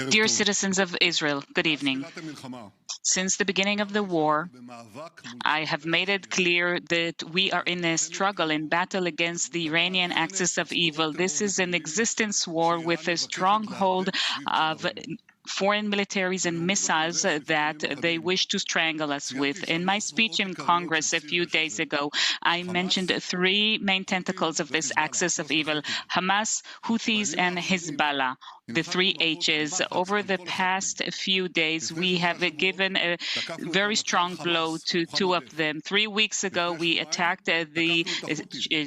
Dear citizens of Israel, good evening. Since the beginning of the war, I have made it clear that we are in a struggle, in battle against the Iranian axis of evil. This is an existence war with a stronghold of foreign militaries and missiles that they wish to strangle us with. In my speech in Congress a few days ago, I mentioned three main tentacles of this axis of evil: Hamas, Houthis, and Hezbollah. The three H's. Over the past few days, we have given a very strong blow to two of them. 3 weeks ago, we attacked the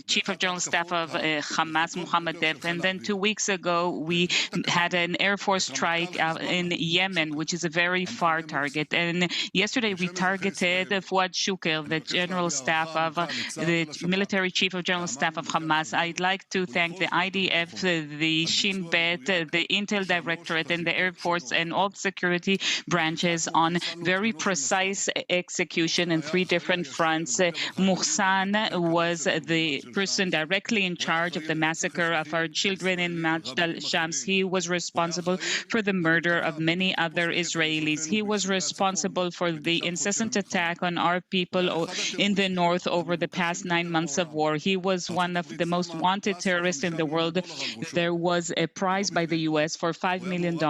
Chief of General Staff of Hamas, Mohammed Deif, and then 2 weeks ago, we had an Air Force strike in Yemen, which is a very far target. And yesterday, we targeted Fouad Shukr, the General Staff of the Military Chief of General Staff of Hamas. I'd like to thank the IDF, the Shin Bet, the Intel Directorate, and the Air Force, and all security branches on very precise execution in three different fronts. Muhsan was the person directly in charge of the massacre of our children in Majd al-Shams. He was responsible for the murder of many other Israelis. He was responsible for the incessant attack on our people in the north over the past 9 months of war. He was one of the most wanted terrorists in the world. There was a prize by the U.S. for $5 million,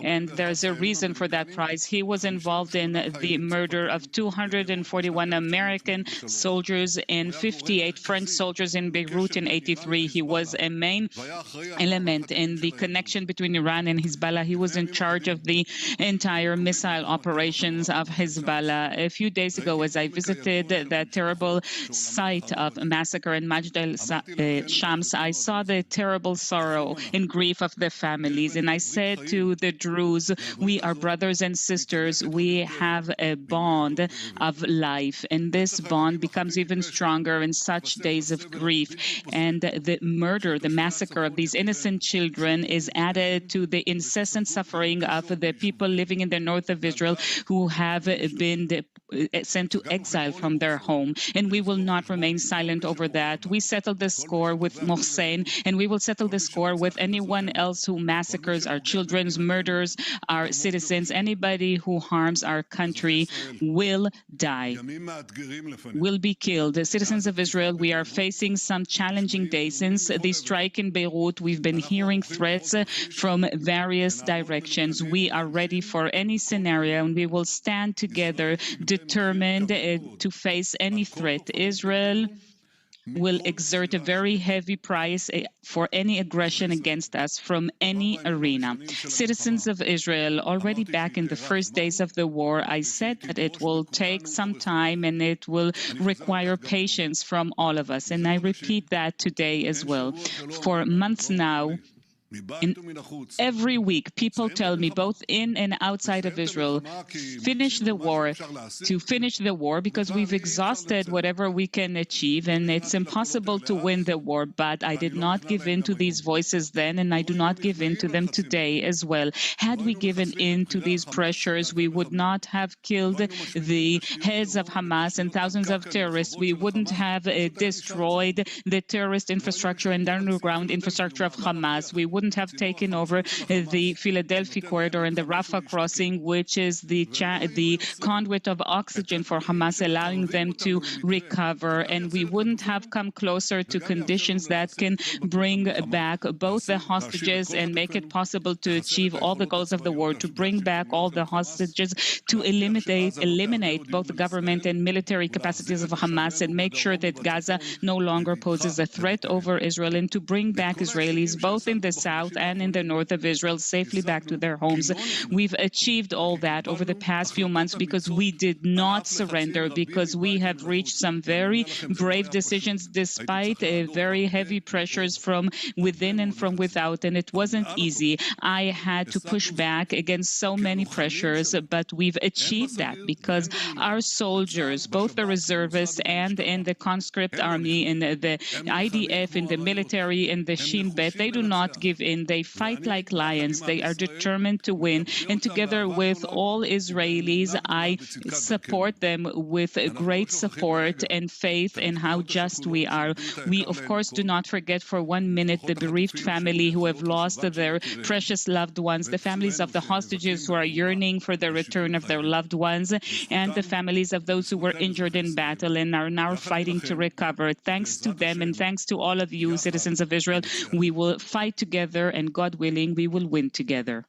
and there's a reason for that prize. He was involved in the murder of 241 American soldiers and 58 French soldiers in Beirut in '83. He was a main element in the connection between Iran and Hezbollah. He was in charge of the entire missile operations of Hezbollah. A few days ago, as I visited that terrible site of massacre in Majd al-Shams, I saw the terrible sorrow and grief of the families, and I said to the Druze, we are brothers and sisters. We have a bond of life, and this bond becomes even stronger in such days of grief. And the murder, the massacre of these innocent children is added to the incessant suffering of the people living in the north of Israel who have been sent to exile from their home. And we will not remain silent over that. We settled the score with Mohsen, and we will settle the score with anyone else who massacres our children, murders our citizens. Anybody who harms our country will die, will be killed. The citizens of Israel, we are facing some challenging days. Since the strike in Beirut, we've been hearing threats from various directions. We are ready for any scenario, and we will stand together, determined to face any threat. Israel will exert a very heavy price for any aggression against us from any arena. Citizens of Israel, already back in the first days of the war, I said that it will take some time and it will require patience from all of us. And I repeat that today as well. For months now, every week, people tell me, both in and outside of Israel, finish the war, because we've exhausted whatever we can achieve, and it's impossible to win the war. But I did not give in to these voices then, and I do not give in to them today as well. Had we given in to these pressures, we would not have killed the heads of Hamas and thousands of terrorists. We wouldn't have destroyed the terrorist infrastructure and underground infrastructure of Hamas. We wouldn't have taken over the Philadelphia corridor and the Rafah crossing, which is the conduit of oxygen for Hamas, allowing them to recover. And we wouldn't have come closer to conditions that can bring back both the hostages and make it possible to achieve all the goals of the war, to bring back all the hostages, to eliminate both the government and military capacities of Hamas, and make sure that Gaza no longer poses a threat over Israel, and to bring back Israelis both in the south and in the north of Israel safely back to their homes. We've achieved all that over the past few months because we did not surrender, because we have reached some very brave decisions despite very heavy pressures from within and from without, and it wasn't easy. I had to push back against so many pressures, but we've achieved that because our soldiers, both the reservists and in the conscript army, in the IDF, in the military, in the Shin Bet, they do not give in. They fight like lions. They are determined to win. And together with all Israelis, I support them with great support and faith in how just we are. We, of course, do not forget for 1 minute the bereaved family who have lost their precious loved ones, the families of the hostages who are yearning for the return of their loved ones, and the families of those who were injured in battle and are now fighting to recover. Thanks to them and thanks to all of you, citizens of Israel, we will fight together, and God willing, we will win together.